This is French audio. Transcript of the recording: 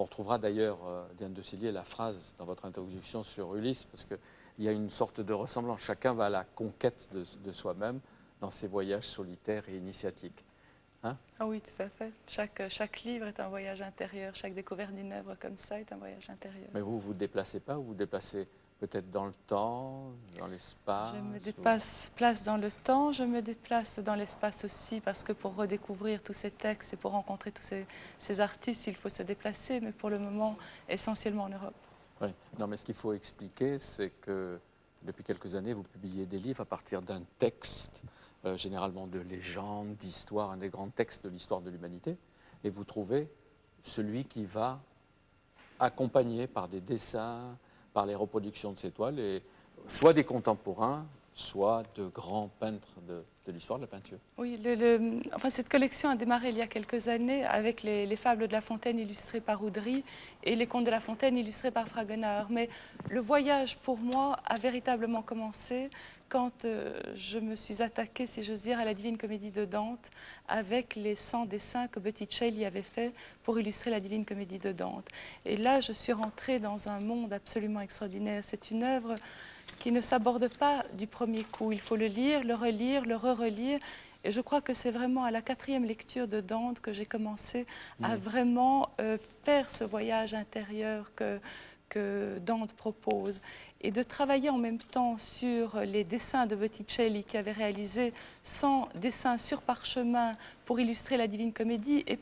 On retrouvera d'ailleurs, Diane de Cilliers, la phrase dans votre introduction sur Ulysse, parce qu'il y a une sorte de ressemblance. Chacun va à la conquête de soi-même dans ses voyages solitaires et initiatiques. Hein? Ah oui, tout à fait. Chaque livre est un voyage intérieur. Chaque découverte d'une œuvre comme ça est un voyage intérieur. Mais vous ne vous déplacez pas, vous vous déplacez peut-être dans le temps, dans l'espace Je me ou... déplace dans le temps, je me déplace dans l'espace aussi, parce que pour redécouvrir tous ces textes et pour rencontrer tous ces artistes, il faut se déplacer, mais pour le moment, essentiellement en Europe. Oui. Non, mais ce qu'il faut expliquer, c'est que depuis quelques années, vous publiez des livres à partir d'un texte, généralement de légende, d'histoire, un des grands textes de l'histoire de l'humanité, et vous trouvez celui qui va accompagner par des dessins, par les reproductions de ces toiles, et soit des contemporains, soit de grands peintres de l'histoire de la peinture. Oui, enfin, cette collection a démarré il y a quelques années avec les fables de La Fontaine illustrées par Oudry et les contes de La Fontaine illustrés par Fragonard. Mais le voyage, pour moi, a véritablement commencé quand je me suis attaquée, si j'ose dire, à la Divine Comédie de Dante avec les 100 dessins que Botticelli avait fait pour illustrer la Divine Comédie de Dante. Et là, je suis rentrée dans un monde absolument extraordinaire. C'est une œuvre qui ne s'aborde pas du premier coup. Il faut le lire, le relire, le re-relire. Et je crois que c'est vraiment à la 4e lecture de Dante que j'ai commencé à vraiment faire ce voyage intérieur que Dante propose. Et de travailler en même temps sur les dessins de Botticelli qui avait réalisé 100 dessins sur parchemin pour illustrer la Divine Comédie et